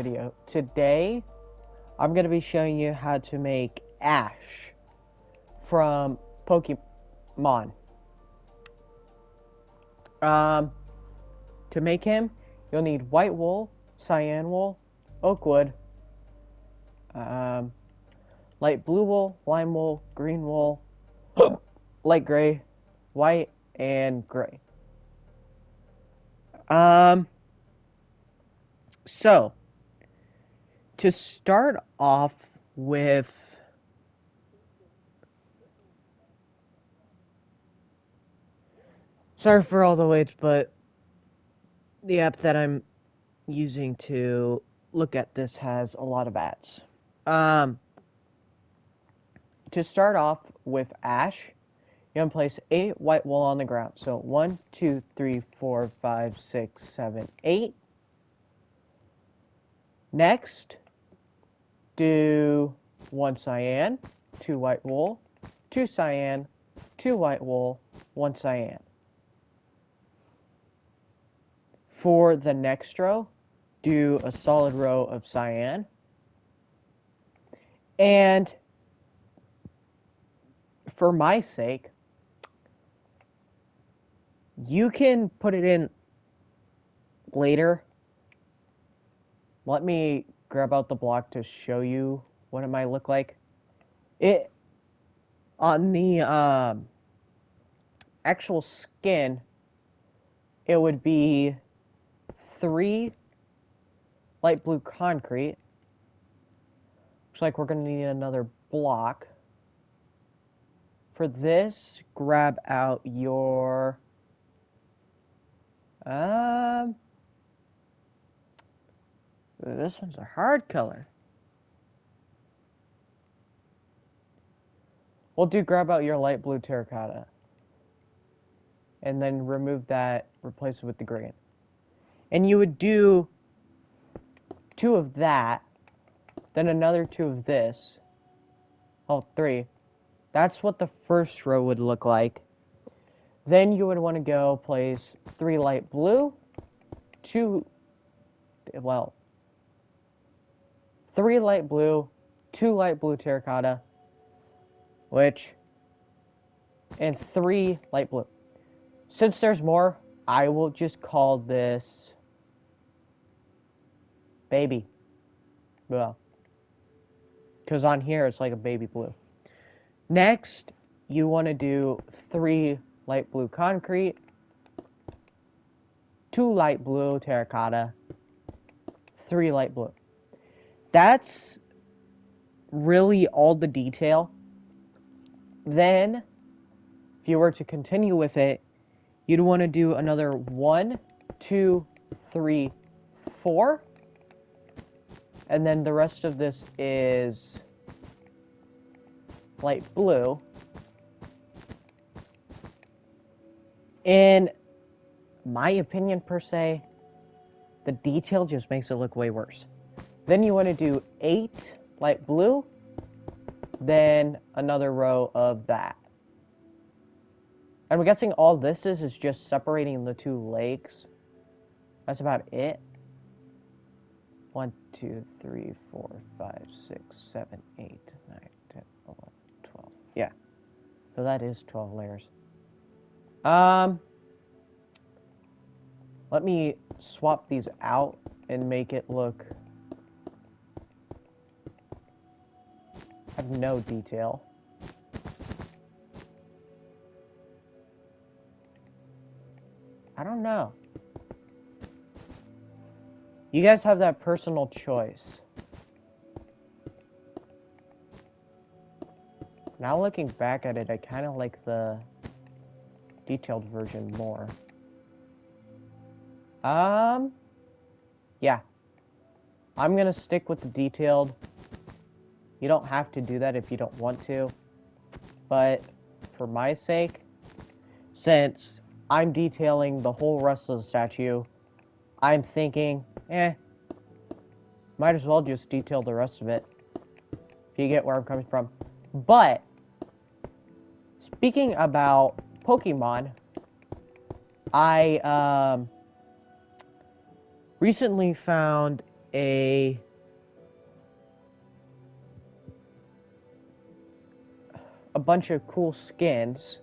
video. Today, I'm going to be showing you how to make Ash from Pokemon. To make him, you'll need white wool, cyan wool, oak wood, light blue wool, lime wool, green wool, light gray, white, and gray. So, to start off with, sorry for all the waits, but the app that I'm using to look at this has a lot of ads. To start off with Ash, you're going to place 8 white wool on the ground. So 1, 2, 3, 4, 5, 6, 7, 8. Next, do 1 cyan, 2 white wool, 2 cyan, 2 white wool, 1 cyan. For the next row, do a solid row of cyan. And for my sake, you can put it in later. Let me grab out the block to show you what it might look like. It on the actual skin, it would be 3 light blue concrete. Looks like we're going to need another block. For this, grab out your this one's a hard color. We'll grab out your light blue terracotta. And then remove that, replace it with the green. And you would do 2 of that, then another 2 of this. Oh, 3. That's what the first row would look like. Then you would want to go place 3 light blue, 3 light blue, 2 light blue terracotta, and 3 light blue. Since there's more, I will just call this baby. Well, because on here it's like a baby blue. Next, you want to do 3 light blue concrete, 2 light blue terracotta, 3 light blue. That's really all the detail. Then, if you were to continue with it, you'd want to do another 1, 2, 3, 4. And then the rest of this is light blue. In my opinion, per se, the detail just makes it look way worse. Then you want to do 8 light blue, then another row of that. I'm guessing all this is just separating the 2 lakes. That's about it. 1, 2, 3, 4, 5, 6, 7, 8, 9, 10, 11, 12. Yeah. So that is 12 layers. Let me swap these out and make it look... have no detail. I don't know. You guys have that personal choice. Now looking back at it, I kind of like the detailed version more. Yeah. I'm gonna stick with the detailed. You don't have to do that if you don't want to. But for my sake, since I'm detailing the whole rest of the statue, I'm thinking, might as well just detail the rest of it. If you get where I'm coming from. But, speaking about Pokemon, I recently found a bunch of cool skins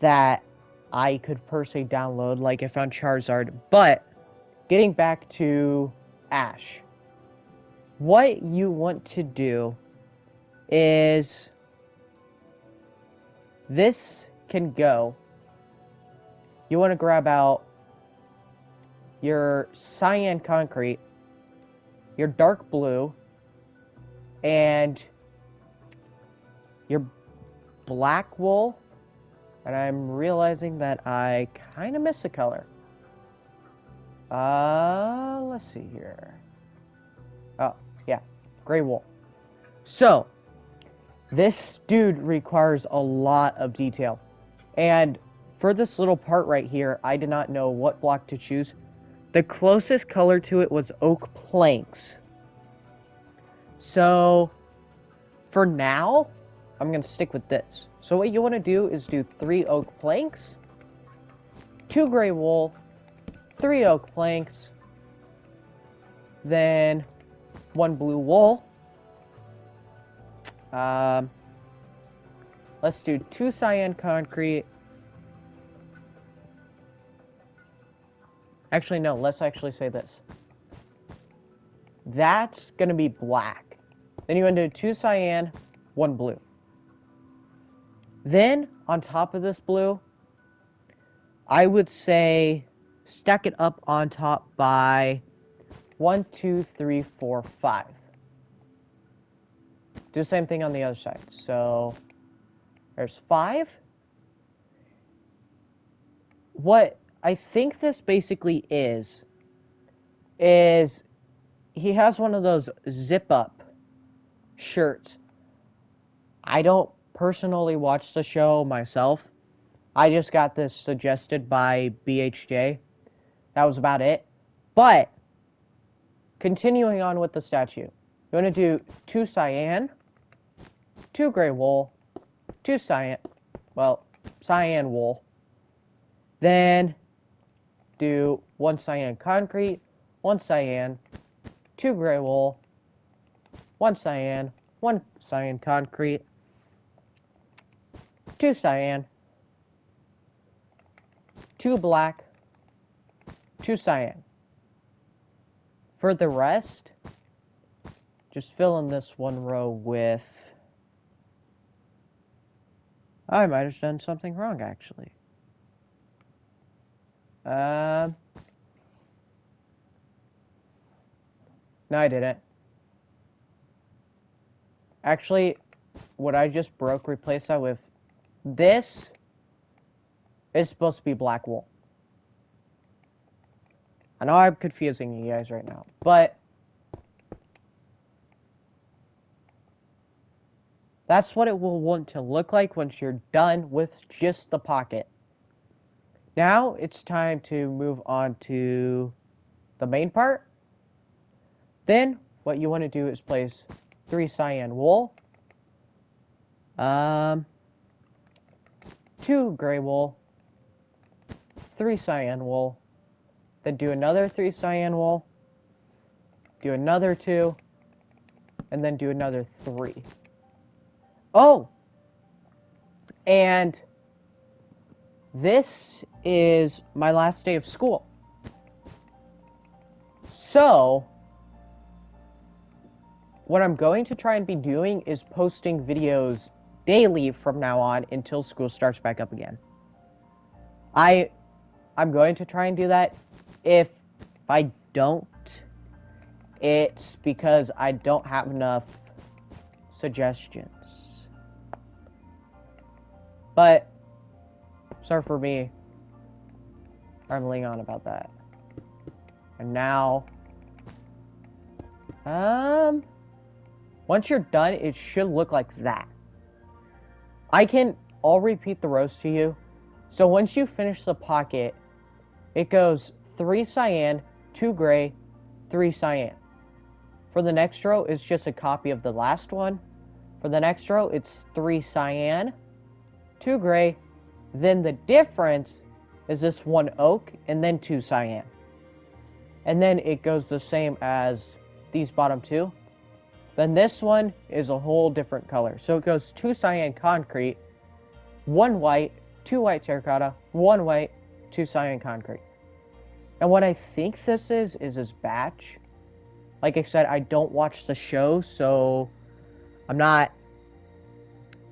that I could personally download, like I found Charizard. But getting back to Ash, what you want to do is this can go. You want to grab out your cyan concrete, your dark blue, and your black wool. And I'm realizing that I kind of missed a color. Let's see here. Oh, yeah, gray wool. So, this dude requires a lot of detail. And for this little part right here, I did not know what block to choose. The closest color to it was oak planks. So, for now, I'm going to stick with this. So what you want to do is do 3 oak planks, 2 gray wool, 3 oak planks, then 1 blue wool. Let's do 2 cyan concrete. Actually, no, let's actually say this. That's going to be black. Then you want to do 2 cyan, 1 blue. Then, on top of this blue, I would say stack it up on top by 1, 2, 3, 4, 5. Do the same thing on the other side. So, there's 5. What I think this basically is he has one of those zip-up shirts. I don't personally watch the show myself. I just got this suggested by BHJ. That was about it. But, continuing on with the statue. You want to do 2 cyan, 2 gray wool, 2 cyan wool. Then, do 1 cyan concrete, 1 cyan, 2 gray wool, 1 cyan, 1 cyan concrete, 2 cyan, 2 black, 2 cyan. For the rest, just fill in this one row with... I might have done something wrong, actually. No, I didn't. Actually, what I just broke, replace that with this is supposed to be black wool. I know I'm confusing you guys right now, but that's what it will want to look like once you're done with just the pocket. Now it's time to move on to the main part. Then what you want to do is place 3 cyan wool, 2 gray wool, 3 cyan wool, then do another 3 cyan wool, do another 2, and then do another 3. Oh! And this is my last day of school. So, what I'm going to try and be doing is posting videos daily from now on until school starts back up again. I'm going to try and do that. If I don't, it's because I don't have enough suggestions. But, sorry for me rambling on about that. And now, once you're done, it should look like that. I'll repeat the rows to you. So once you finish the pocket, it goes 3 cyan, 2 gray, 3 cyan. For the next row, it's just a copy of the last one. For the next row, it's 3 cyan, 2 gray, then the difference is this 1 oak, and then 2 cyan. and then it goes the same as these bottom two. Then this one is a whole different color. So it goes 2 cyan concrete, 1 white, 2 white terracotta, 1 white, 2 cyan concrete. And what I think this is this batch. Like I said, I don't watch the show, so I'm not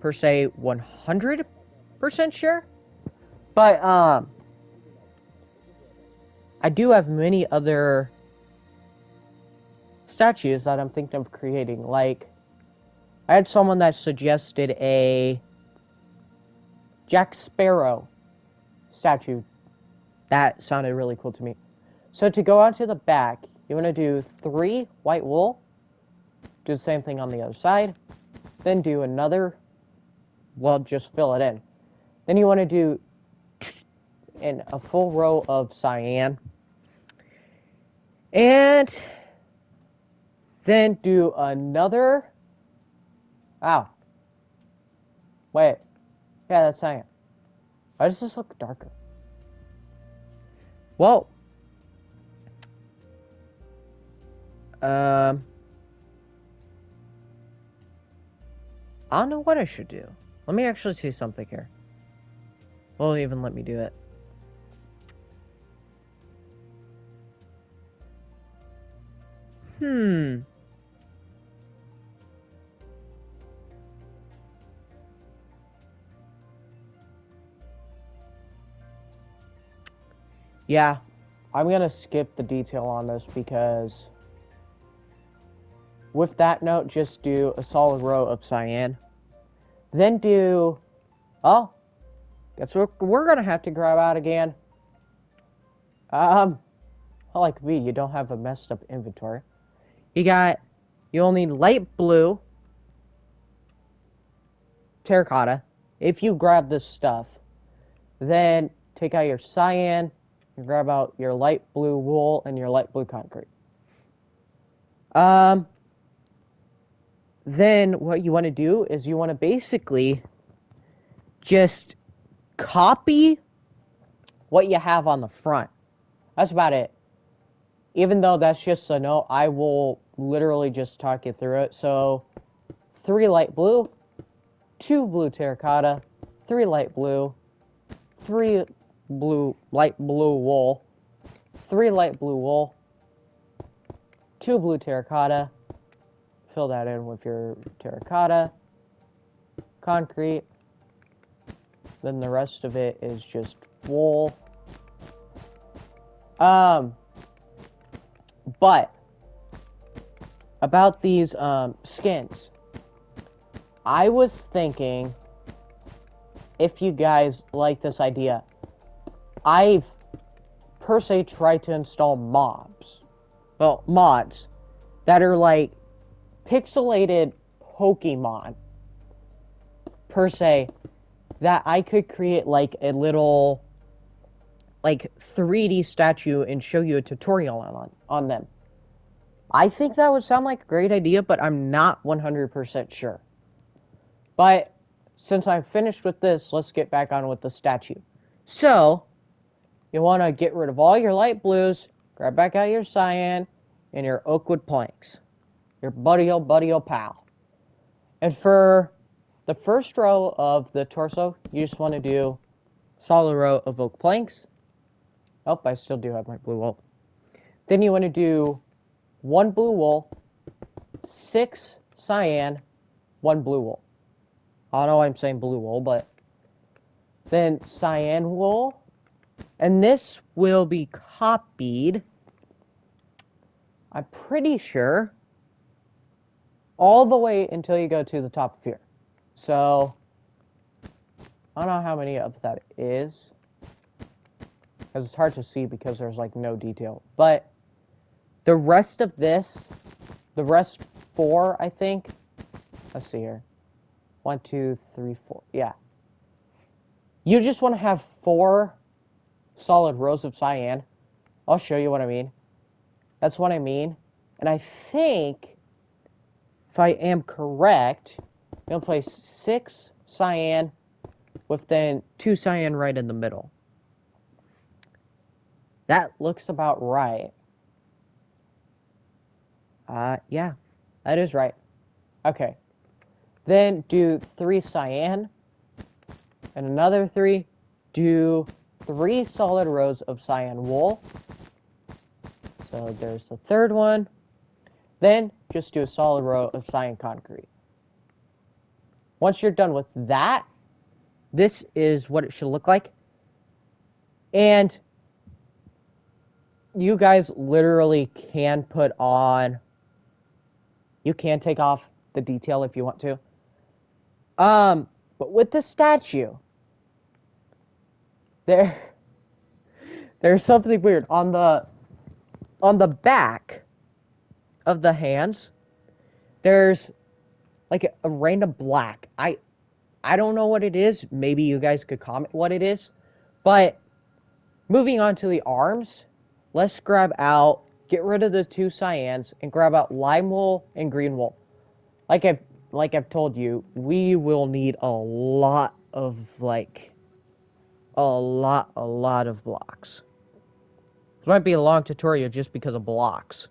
per se 100% sure. But I do have many other statues that I'm thinking of creating. Like, I had someone that suggested a Jack Sparrow statue. That sounded really cool to me. So to go onto the back, you want to do 3 white wool. Do the same thing on the other side. Then do another, well, just fill it in. Then you want to do in a full row of cyan. And then do another, ow. Wait, yeah, that's cyan. Why does this look darker? Well, I don't know what I should do. Let me actually see something here. Will it even let me do it? Yeah, I'm going to skip the detail on this because with that note, just do a solid row of cyan. Then do, oh, guess we're going to have to grab out again. Like me, you don't have a messed up inventory. You'll need light blue terracotta if you grab this stuff. Then take out your cyan and grab out your light blue wool and your light blue concrete. Then what you want to do is you want to basically just copy what you have on the front. That's about it. Even though that's just a note, I will literally just talk you through it. So 3 light blue, 2 blue terracotta, 3 light blue, 3 light blue wool, 3 light blue wool, 2 blue terracotta. Fill that in with your terracotta, concrete. Then the rest of it is just wool. But about these skins, I was thinking, if you guys like this idea, I've per se tried to install mods that are like pixelated Pokemon per se, that I could create like a little like 3D statue and show you a tutorial on them. I think that would sound like a great idea, but I'm not 100% sure. But since I'm finished with this, let's get back on with the statue. So, you want to get rid of all your light blues, grab back out your cyan, and your oakwood planks. Your buddy old pal. And for the first row of the torso, you just want to do solid row of oak planks. Oh, I still do have my blue wool. Then you want to do 1 blue wool, 6 cyan, 1 blue wool. I don't know why I'm saying blue wool, but then cyan wool. And this will be copied, I'm pretty sure, all the way until you go to the top of here. So, I don't know how many of that is, because it's hard to see because there's like no detail. But the rest of this, the rest 4, I think, let's see here. 1, 2, 3, 4, yeah. You just want to have 4 solid rows of cyan. I'll show you what I mean. That's what I mean. And I think, if I am correct, I'm going to place 6 cyan with then 2 cyan right in the middle. That looks about right. Yeah, that is right. Okay. Then do 3 cyan and another 3. Do 3 solid rows of cyan wool. So there's the third one. Then just do a solid row of cyan concrete. Once you're done with that, this is what it should look like. And you guys literally can put on, you can take off the detail if you want to. But with the statue, there's something weird on the back of the hands. There's like a random black. I don't know what it is. Maybe you guys could comment what it is. But moving on to the arms, let's get rid of the 2 cyans and grab out lime wool and green wool. Like I've told you, we will need a lot of a lot of blocks. This might be a long tutorial just because of blocks,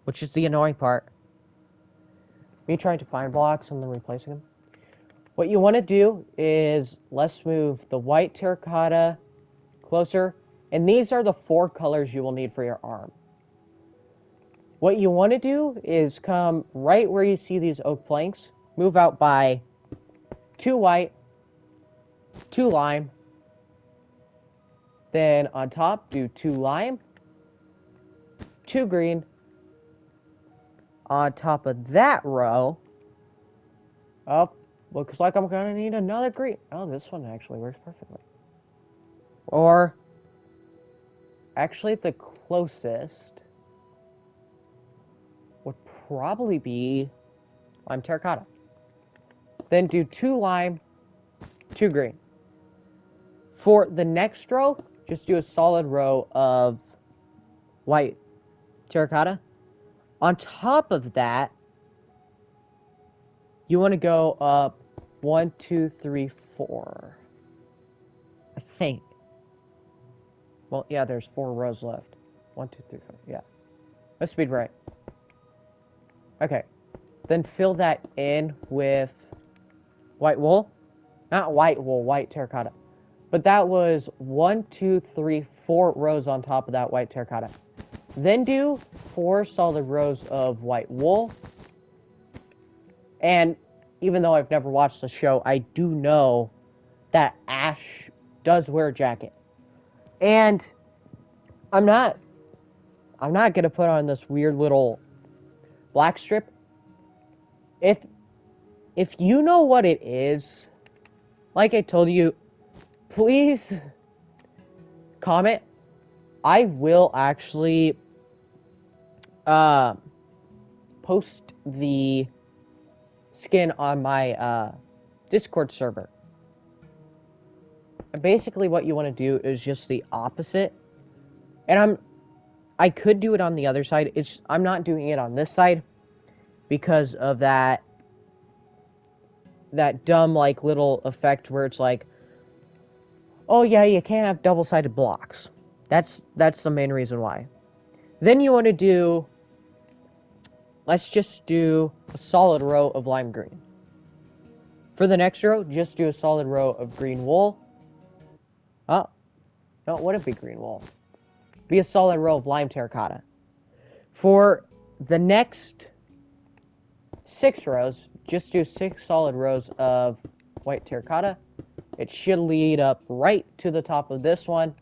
which is the annoying part. Me trying to find blocks and then replacing them. What you want to do is, let's move the white terracotta closer, and these are the 4 colors you will need for your arm. What you want to do is come right where you see these oak planks, move out by 2 white, 2 lime, then on top do 2 lime, 2 green. On top of that row, looks like I'm gonna need another green. Oh, this one actually works perfectly. Or, actually the closest would probably be lime terracotta. Then do 2 lime, 2 green. For the next row, just do a solid row of white terracotta. On top of that, you want to go up 1, 2, 3, 4. I think. Well, yeah, there's 4 rows left. 1, 2, 3, 4. Yeah. Let's speed right. Okay. Then fill that in with white wool. Not white wool, white terracotta. But that was 1, 2, 3, 4 rows on top of that white terracotta. Then do 4 solid rows of white wool. And even though I've never watched the show, I do know that Ash does wear a jacket. And I'm not gonna put on this weird little black strip. If you know what it is, like I told you, please comment. I will actually post the skin on my Discord server. And basically what you want to do is just the opposite. And I could do it on the other side. I'm not doing it on this side because of that dumb like little effect where it's like, oh yeah, you can't have double-sided blocks. That's the main reason why. Then you want to do, let's just do a solid row of lime green. For the next row, just do a solid row of green wool. Oh, no, it wouldn't be green wool. Be a solid row of lime terracotta. For the next 6 rows, just do 6 solid rows of white terracotta. It should lead up right to the top of this one.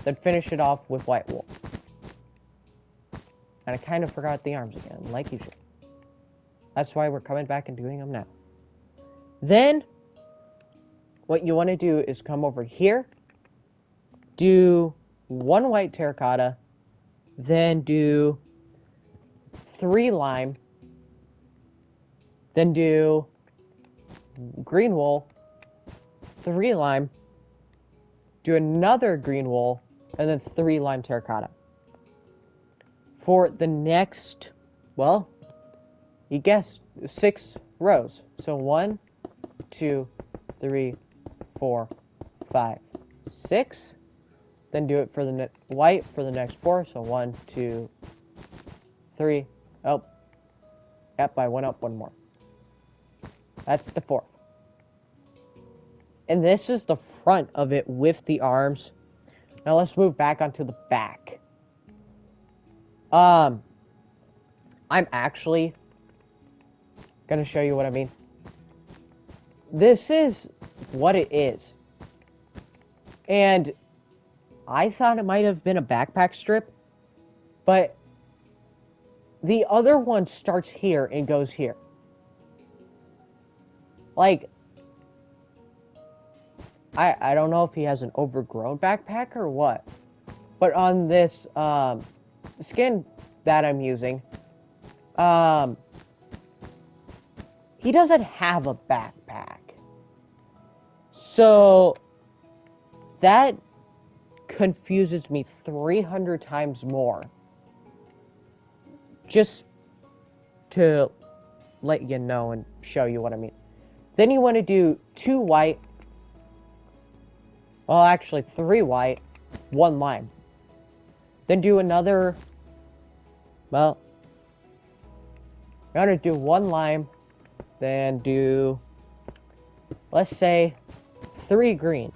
Then finish it off with white wool. And I kind of forgot the arms again, like you should. That's why we're coming back and doing them now. Then, what you want to do is come over here, do 1 white terracotta, then do 3 lime, then do green wool, 3 lime, do another green wool, and then 3 lime terracotta. For the next, well, you guessed, 6 rows. So 1, 2, 3, 4, 5, 6. Then do it for the white for the next 4. So 1, 2, 3. Oh. Yep, I went up one more. That's the 4th. And this is the front of it with the arms. Now let's move back onto the back. I'm actually gonna show you what I mean. This is what it is. And I thought it might have been a backpack strip, but the other one starts here and goes here. Like, I don't know if he has an overgrown backpack or what, but on this skin that I'm using, he doesn't have a backpack. So that confuses me 300 times more. Just to let you know and show you what I mean. Then you want to do 2 white. Well, actually 3 white, 1 lime. Then do another, well, you're going to do 1 lime, then do, let's say, 3 green,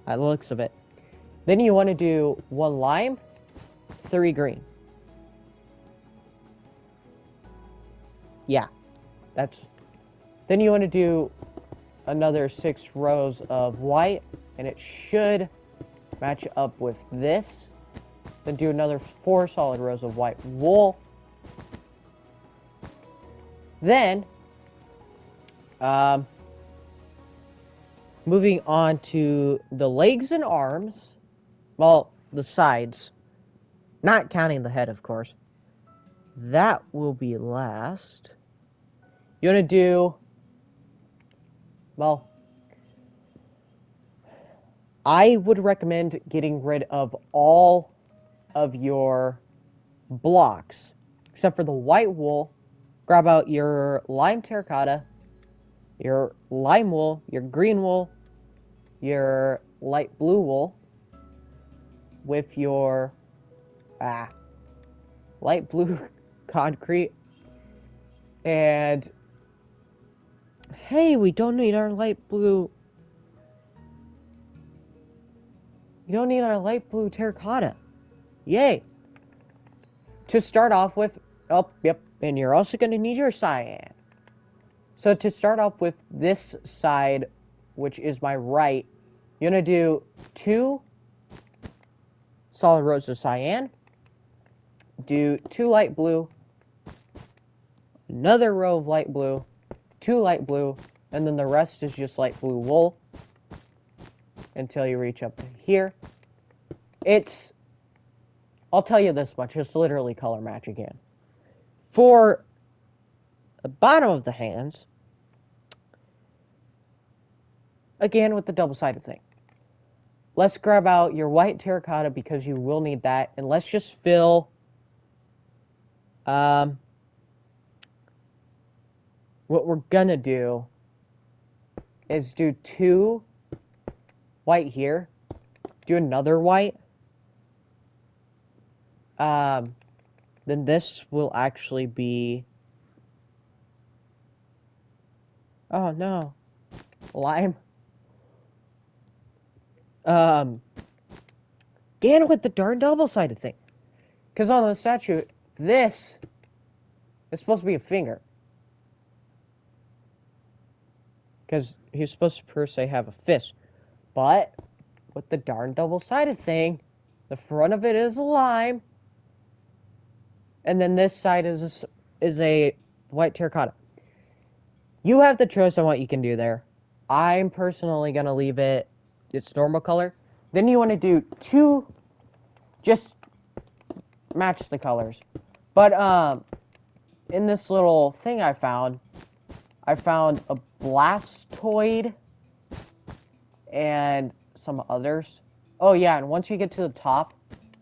by the looks of it. Then you want to do 1 lime, 3 green. Yeah, that's, then you want to do another 6 rows of white, and it should match up with this. Then do another 4 solid rows of white wool. Then, moving on to the legs and arms, well, the sides, not counting the head, of course. That will be last. You want to do, well, I would recommend getting rid of all of your blocks, except for the white wool. Grab out your lime terracotta, your lime wool, your green wool, your light blue wool, with your light blue concrete, and hey, we don't need our light blue. You don't need our light blue terracotta. Yay! To start off with, oh, yep, and you're also going to need your cyan. So to start off with this side, which is my right, you're going to do 2 solid rows of cyan, do 2 light blue, another row of light blue, 2 light blue, and then the rest is just light blue wool until you reach up to here. It's, I'll tell you this much, it's literally color match again. For the bottom of the hands, again with the double-sided thing. Let's grab out your white terracotta because you will need that, and let's just fill what we're gonna do is do 2 white here, do another white, then this will actually be, oh no, lime. Again with the darn double-sided thing. Because on the statue, this is supposed to be a finger. Because he's supposed to per se have a fist. But with the darn double-sided thing, the front of it is a lime. And then this side is a white terracotta. You have the choice on what you can do there. I'm personally going to leave it its normal color. Then you want to do 2, just match the colors. But in this little thing I found a blastoid and some others. Oh yeah, and once you get to the top,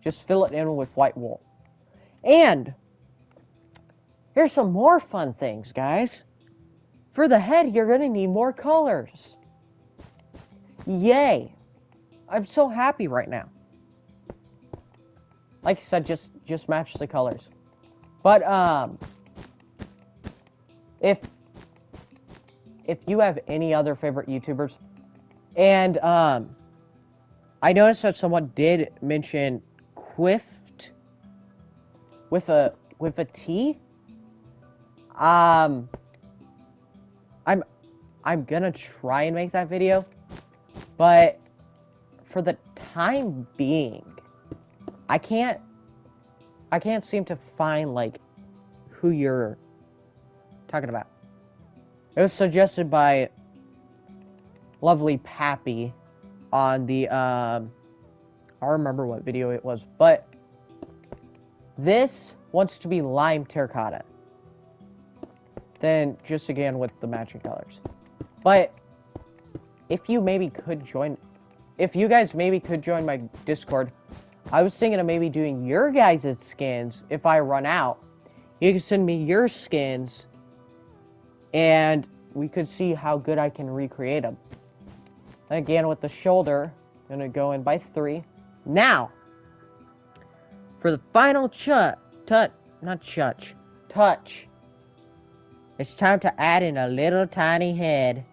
just fill it in with white wool. And here's some more fun things, guys. For the head, you're gonna need more colors. Yay! I'm so happy right now. Like I said, just match the colors. But, if you have any other favorite YouTubers, and, I noticed that someone did mention Quift with a T. I'm gonna try and make that video, but for the time being, I can't seem to find like who you're talking about. It was suggested by lovely Pappy on the I don't remember what video it was, but this wants to be lime terracotta. Then just again with the matching colors. But if you guys maybe could join my Discord, I was thinking of maybe doing your guys' skins if I run out. You can send me your skins, and we could see how good I can recreate them. And again, with the shoulder, I'm gonna go in by 3. Now, for the final touch, it's time to add in a little tiny head.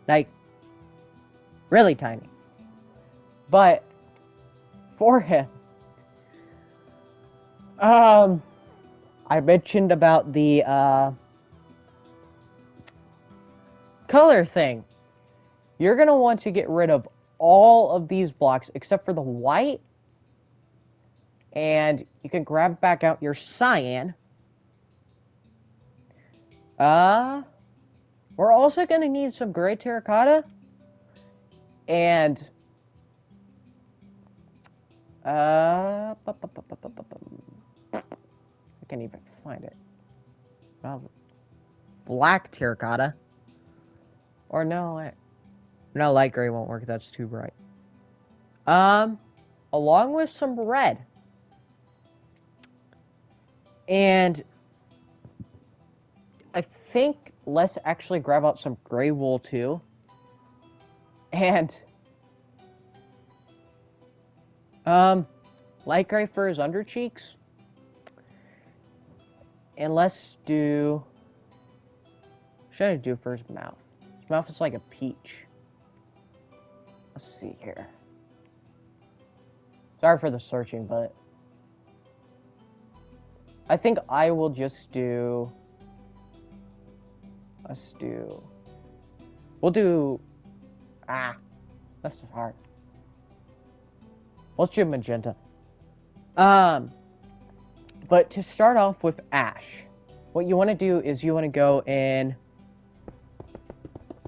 Like, really tiny. But, for him, I mentioned about the, color thing. You're gonna want to get rid of all of these blocks except for the white, and you can grab back out your cyan. We're also gonna need some gray terracotta, and I can't even find it. Black terracotta, or no, light gray won't work. That's too bright. Along with some red, and I think let's actually grab out some gray wool too, and light gray for his under cheeks, and let's do. What should I do for his mouth? His mouth is like a peach. Let's see here. Sorry for the searching, but I think I will just do. We'll do. That's hard. Let's do magenta. But to start off with ash, what you want to do is you want to go in.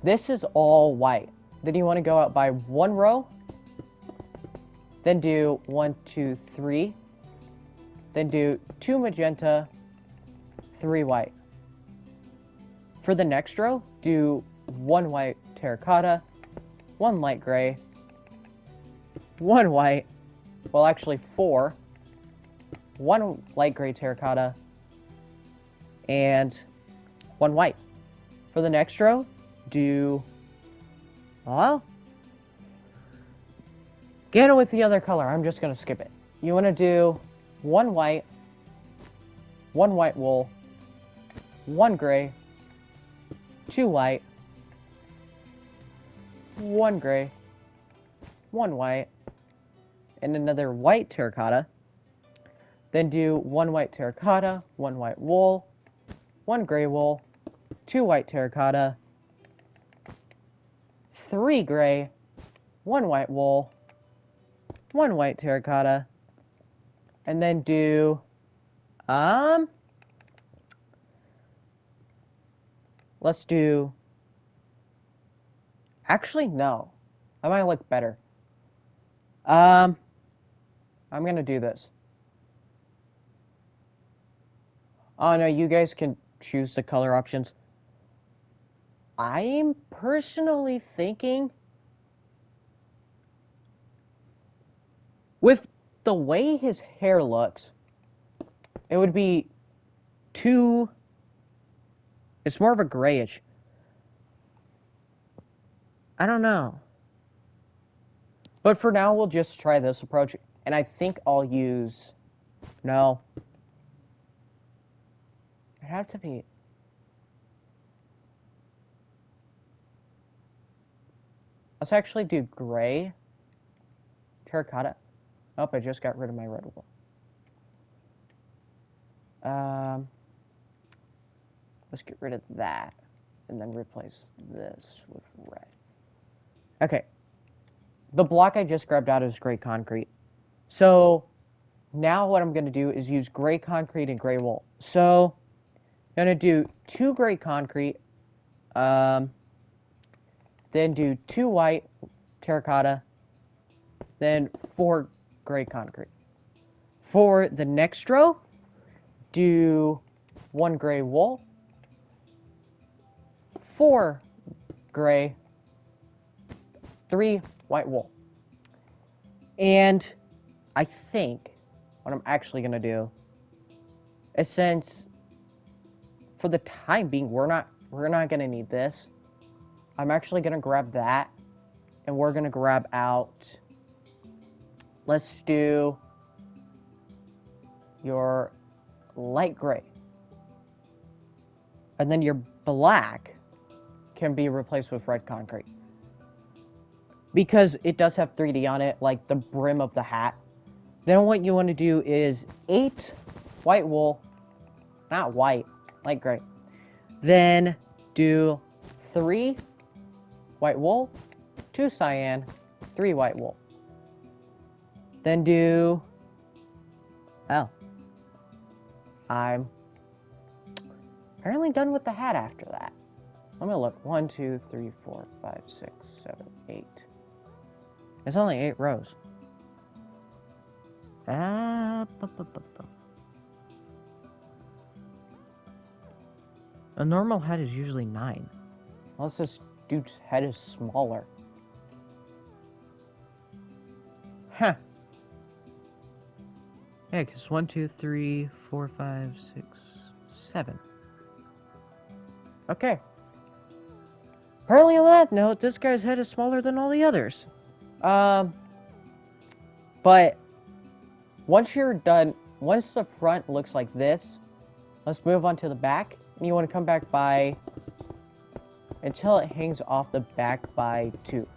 This is all white. Then you want to go out by 1 row. Then do 1, 2, 3. Then do 2 magenta, 3 white. For the next row, do 1 white terracotta, 1 light gray, 1 white, well actually 4, 1 light gray terracotta, and 1 white. For the next row, do, get it with the other color, I'm just going to skip it. You want to do 1 white wool, 1 gray, 2 white, 1 gray, 1 white, and another white terracotta. Then do 1 white terracotta, 1 white wool, 1 gray wool, 2 white terracotta, 3 gray, 1 white wool, 1 white terracotta, and then do, let's do, actually, no, I might look better. I'm gonna do this. Oh no, you guys can choose the color options. I'm personally thinking, with the way his hair looks, it would be too, it's more of a grayish. I don't know. But for now, we'll just try this approach, and I think I'll use, no, It'd have to be... Let's actually do gray. Terracotta. Oh, I just got rid of my red wool. Let's get rid of that. And then replace this with red. Okay. The block I just grabbed out is gray concrete. So now what I'm going to do is use gray concrete and gray wool. So I'm going to do 2 gray concrete, then do 2 white terracotta, then 4 gray concrete. For the next row, do 1 gray wool, 4 gray, 3 white wool. And I think what I'm actually going to do is, since for the time being we're not going to need this, I'm actually going to grab that, and we're going to grab out, let's do your light gray. And then your black can be replaced with red concrete. Because it does have 3D on it, like the brim of the hat. Then what you want to do is 8 white wool, not white, light gray. Then do 3 white wool, 2 cyan, 3 white wool. Then do... Oh. I'm apparently done with the hat after that. Let me look. 1, 2, 3, 4, 5, 6, 7, 8. It's only 8 rows. A normal head is usually 9. Unless this dude's head is smaller. Huh. Yeah, because 1, 2, 3, 4, 5, 6, 7. Okay. Apparently on that note, this guy's head is smaller than all the others. But once you're done, once the front looks like this, let's move on to the back. And you want to come back by, until it hangs off the back by 2.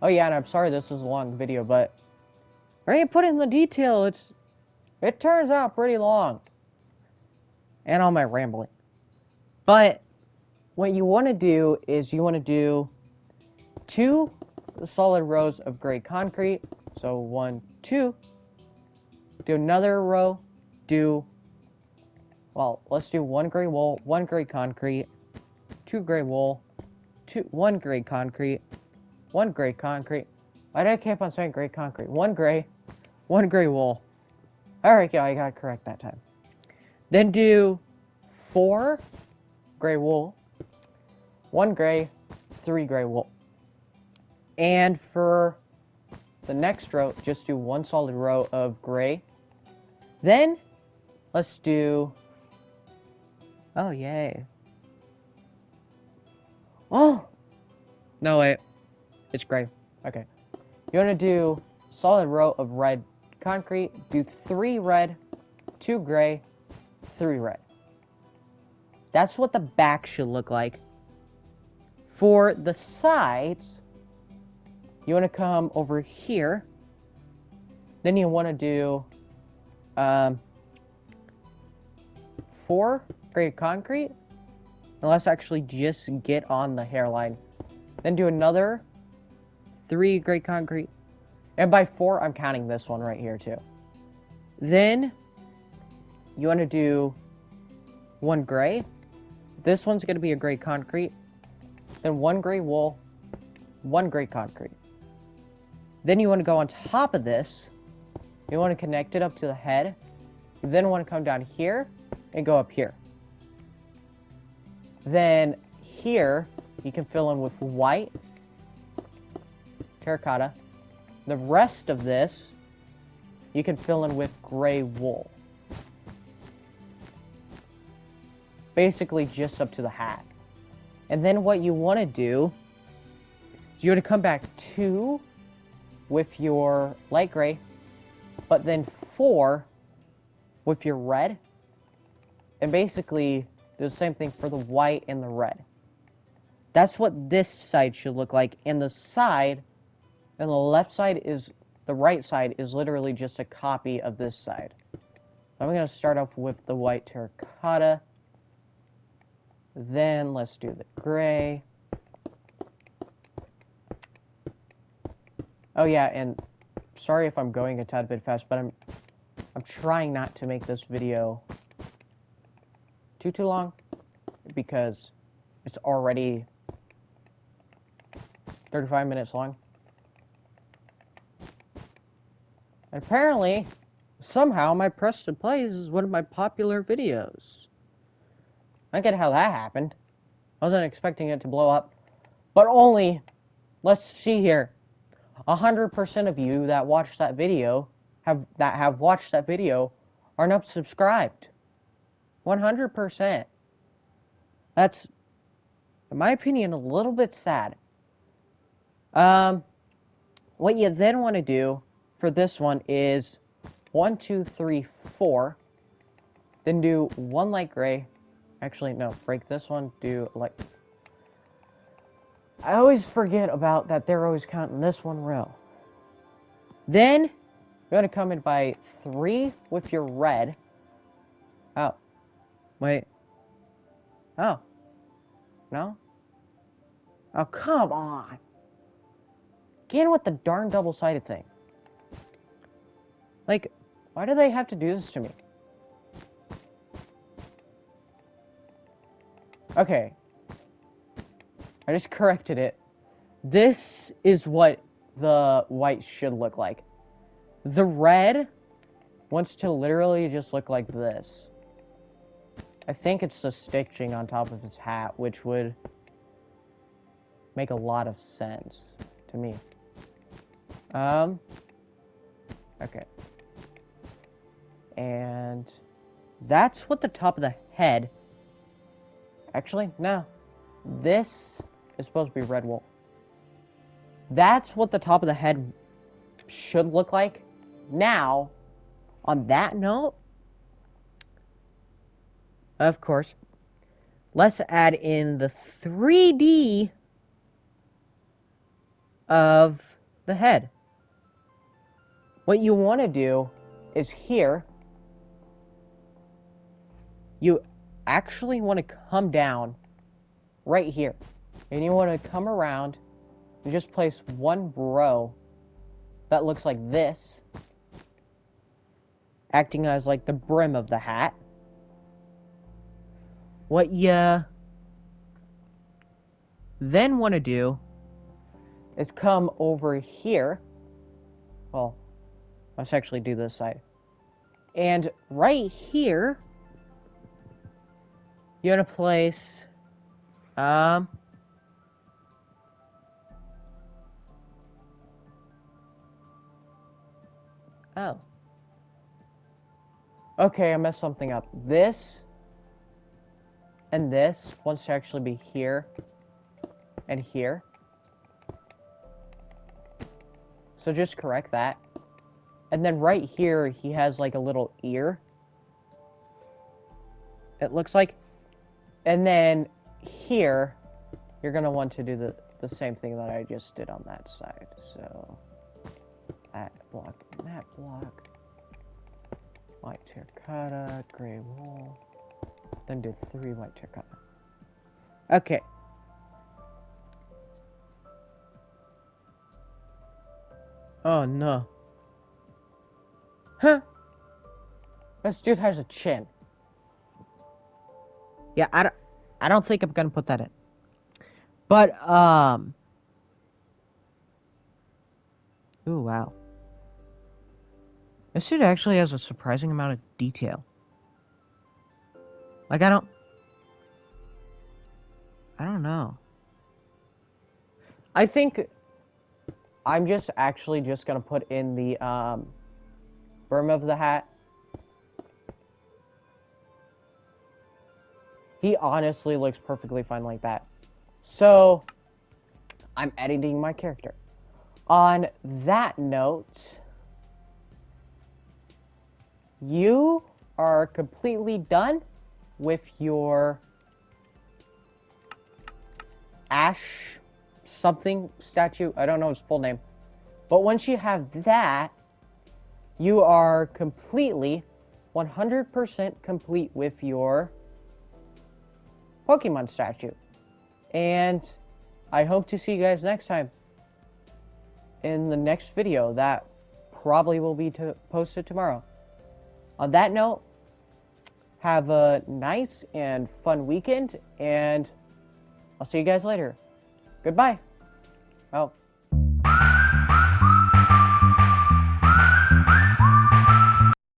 Oh yeah, and I'm sorry this is a long video, but I ain't put in the detail. It turns out pretty long. And all my rambling. But what you want to do is you want to do 2 solid rows of gray concrete. So 1, 2. Do another row. Let's do 1 gray wool, 1 gray concrete, 2 gray wool, 1 gray concrete, 1 gray concrete. Why did I keep on saying gray concrete? 1 gray, 1 gray wool. Alright, yeah, I got it correct that time. Then do 4 gray wool, 1 gray, 3 gray wool. And for the next row, just do 1 solid row of gray. Then, let's do... Oh, yay. Oh! No, wait. It's gray. Okay. You want to do solid row of red concrete. Do 3 red, 2 gray, 3 red. That's what the back should look like. For the sides, you want to come over here. Then you want to do 4 gray concrete. And let's actually just get on the hairline. Then do another 3 gray concrete. And by 4, I'm counting this one right here too. Then you want to do 1 gray. This one's going to be a gray concrete. Then 1 gray wool, 1 gray concrete. Then you want to go on top of this. You want to connect it up to the head. You then want to come down here and go up here. Then here, you can fill in with white, terracotta. The rest of this, you can fill in with gray wool. Basically just up to the hat. And then what you want to do is you want to come back 2 with your light gray, but then 4 with your red. And basically do the same thing for the white and the red. That's what this side should look like. And the side, and the left side is, the right side is literally just a copy of this side. I'm going to start off with the white terracotta. Then let's do the gray. Oh yeah, and sorry if I'm going a tad bit fast, but I'm trying not to make this video too long because it's already 35 minutes long. And apparently, somehow my press to plays is one of my popular videos. I don't get how that happened. I wasn't expecting it to blow up. But only, let's see here, 100% of you that watched that video, have watched that video, are not subscribed. 100%. That's, in my opinion, a little bit sad. What you then want to do for this one is 1, 2, 3, 4. Then do 1 light gray. Actually, no, break this one, do light. I always forget about that they're always counting this one row. Then, you're going to come in by 3 with your red. Oh. Wait. Oh. No? Oh, come on. Get in with the darn double-sided thing. Like, why do they have to do this to me? Okay. I just corrected it. This is what the white should look like. The red wants to literally just look like this. I think it's the stitching on top of his hat, which would make a lot of sense to me. Okay. And that's what the top of the head. Actually, no. This is supposed to be red wool. That's what the top of the head should look like. Now, on that note, of course, let's add in the 3D of the head. What you want to do is here, you actually want to come down right here. And you want to come around and just place 1 row that looks like this, acting as like the brim of the hat. What you then want to do is come over here. Well, let's actually do this side. And right here, you're going to place, oh. Okay, I messed something up. This and this wants to actually be here and here. So just correct that. And then right here, he has like a little ear. It looks like. And then here, you're going to want to do the same thing that I just did on that side. So, that block and that block. White terracotta, gray wool. Then do 3 white terracotta. Okay. Oh no. Huh. This dude has a chin. Yeah, I don't think I'm gonna put that in. But ooh, wow. This dude actually has a surprising amount of detail. Like I don't know. I think I'm just actually just gonna put in the brim of the hat. He honestly looks perfectly fine like that. So, I'm editing my character. On that note, you are completely done with your Ash something statue, I don't know its full name, but once you have that, you are completely 100% complete with your Pokemon statue. And I hope to see you guys next time in the next video that probably will be posted tomorrow. On that note, have a nice and fun weekend, and I'll see you guys later. Goodbye.